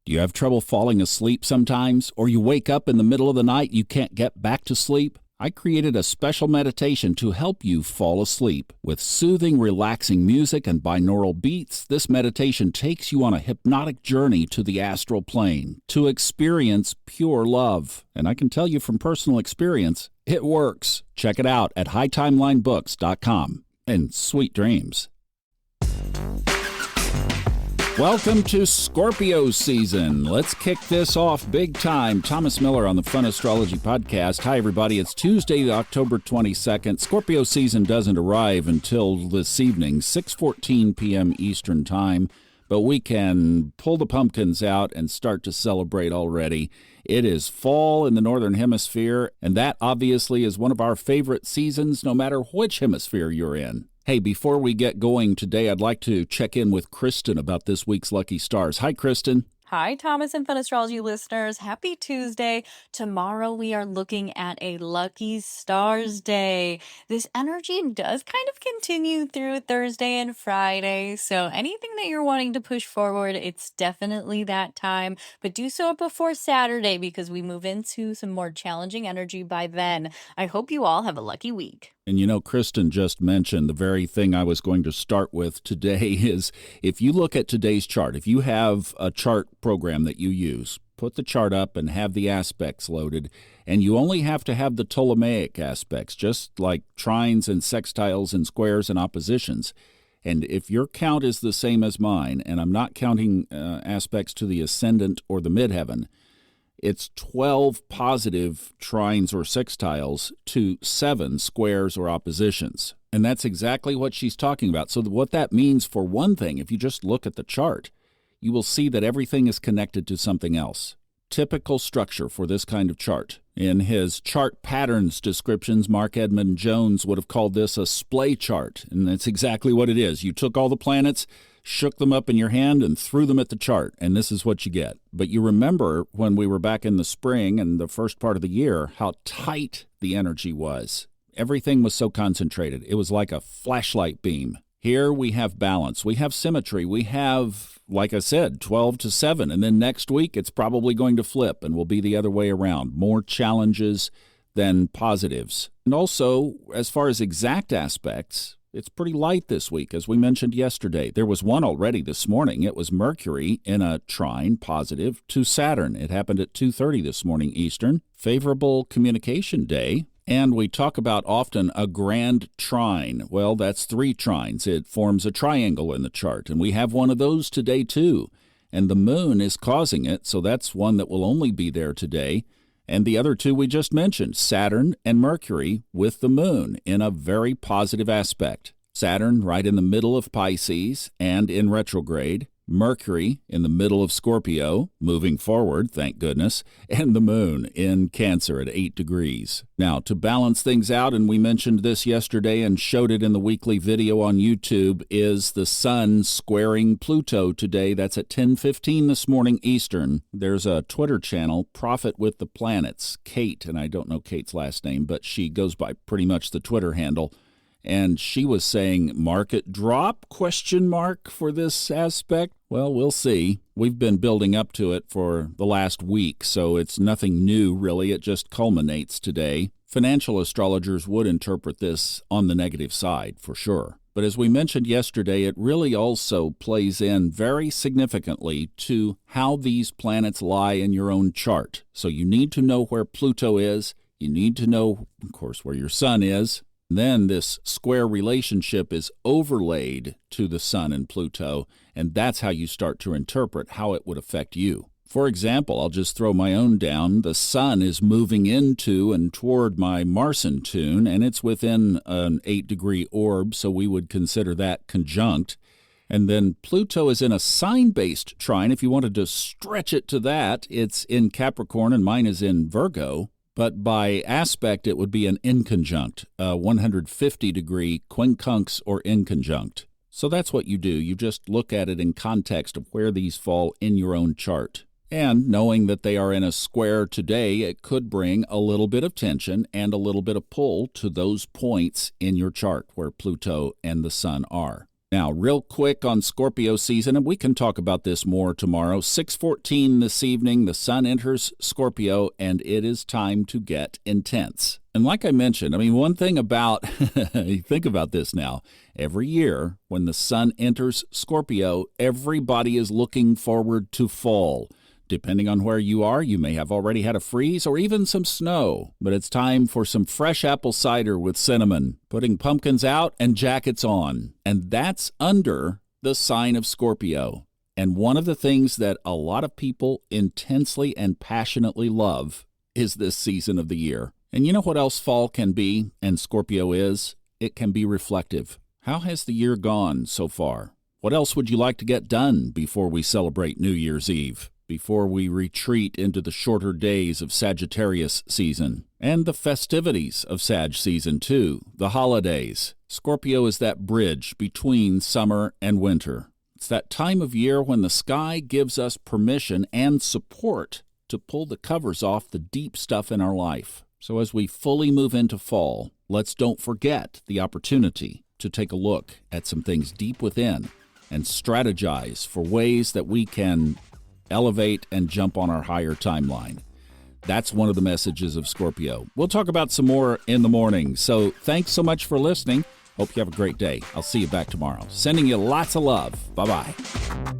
Do you have trouble falling asleep sometimes, or you wake up in the middle of the night and you can't get back to sleep? I created a special meditation to help you fall asleep. With soothing, relaxing music and binaural beats, this meditation takes you on a hypnotic journey to the astral plane to experience pure love. And I can tell you from personal experience, it works. Check it out at hightimelinebooks.com. And sweet dreams. Welcome to Scorpio season. Let's kick this off big time. Thomas Miller on the Fun Astrology Podcast. Hi, everybody. It's Tuesday, October 22nd. Scorpio season doesn't arrive until this evening, 6:14 p.m. Eastern Time, but we can pull the pumpkins out and start to celebrate already. It is fall in the Northern Hemisphere, and that obviously is one of our favorite seasons, no matter which hemisphere you're in. Hey, before we get going today, I'd like to check in with Kristin about this week's lucky stars. Hi, Kristin. Hi, Thomas and Fun Astrology listeners. Happy Tuesday. Tomorrow we are looking at a Lucky Stars Day. This energy does kind of continue through Thursday and Friday, so anything that you're wanting to push forward, it's definitely that time. But do so before Saturday because we move into some more challenging energy by then. I hope you all have a lucky week. And you know, Kristin just mentioned the very thing I was going to start with today is if you look at today's chart, if you have a chart program that you use, put the chart up and have the aspects loaded, and you only have to have the Ptolemaic aspects, just like trines and sextiles and squares and oppositions. And if your count is the same as mine, and I'm not counting aspects to the ascendant or the midheaven, it's 12 positive trines or sextiles to 7 squares or oppositions. And that's exactly what she's talking about. So what that means, for one thing, if you just look at the chart, you will see that everything is connected to something else. Typical structure for this kind of chart. In his chart patterns descriptions, Mark Edmund Jones would have called this a splay chart. And that's exactly what it is. You took all the planets, shook them up in your hand, and threw them at the chart, and this is what you get. But you remember when we were back in the spring and the first part of the year, how tight the energy was. Everything was so concentrated. It was like a flashlight beam. Here we have balance. We have symmetry. We have, like I said, 12 to 7. And then next week, it's probably going to flip and will be the other way around. More challenges than positives. And also, as far as exact aspects, it's pretty light this week, as we mentioned yesterday. There was one already this morning. It was Mercury in a trine, positive, to Saturn. It happened at 2:30 this morning Eastern. Favorable communication day. And we talk about often a grand trine. Well, that's 3 trines. It forms a triangle in the chart, and we have one of those today too. And the moon is causing it, so that's one that will only be there today. And the other 2 we just mentioned, Saturn and Mercury with the moon in a very positive aspect. Saturn right in the middle of Pisces and in retrograde. Mercury in the middle of Scorpio, moving forward, thank goodness, and the moon in Cancer at 8 degrees. Now, to balance things out, and we mentioned this yesterday and showed it in the weekly video on YouTube, is the sun squaring Pluto today. That's at 10:15 this morning Eastern. There's a Twitter channel, Profit with the Planets, Kate, and I don't know Kate's last name, but she goes by pretty much the Twitter handle. And she was saying, market drop, question mark, for this aspect? Well, we'll see. We've been building up to it for the last week, so it's nothing new, really. It just culminates today. Financial astrologers would interpret this on the negative side, for sure. But as we mentioned yesterday, it really also plays in very significantly to how these planets lie in your own chart. So you need to know where Pluto is. You need to know, of course, where your sun is. Then this square relationship is overlaid to the sun and Pluto, and that's how you start to interpret how it would affect you. For example, I'll just throw my own down. The sun is moving into and toward my Marsan tune, and it's within an 8-degree orb, so we would consider that conjunct. And then Pluto is in a sign-based trine. If you wanted to stretch it to that, it's in Capricorn, and mine is in Virgo. But by aspect, it would be an inconjunct, a 150-degree quincunx or inconjunct. So that's what you do. You just look at it in context of where these fall in your own chart. And knowing that they are in a square today, it could bring a little bit of tension and a little bit of pull to those points in your chart where Pluto and the sun are. Now, real quick on Scorpio season, and we can talk about this more tomorrow. 6:14 this evening, the sun enters Scorpio, and it is time to get intense. And like I mentioned, one thing about, think about this now, every year when the sun enters Scorpio, everybody is looking forward to fall. Depending on where you are, you may have already had a freeze or even some snow. But it's time for some fresh apple cider with cinnamon, putting pumpkins out and jackets on. And that's under the sign of Scorpio. And one of the things that a lot of people intensely and passionately love is this season of the year. And you know what else fall can be, and Scorpio is? It can be reflective. How has the year gone so far? What else would you like to get done before we celebrate New Year's Eve? Before we retreat into the shorter days of Sagittarius season, and the festivities of Sag season too, the holidays. Scorpio is that bridge between summer and winter. It's that time of year when the sky gives us permission and support to pull the covers off the deep stuff in our life. So as we fully move into fall, let's don't forget the opportunity to take a look at some things deep within and strategize for ways that we can elevate and jump on our higher timeline. That's one of the messages of Scorpio. We'll talk about some more in the morning. So thanks so much for listening. Hope you have a great day. I'll see you back tomorrow. Sending you lots of love. Bye-bye.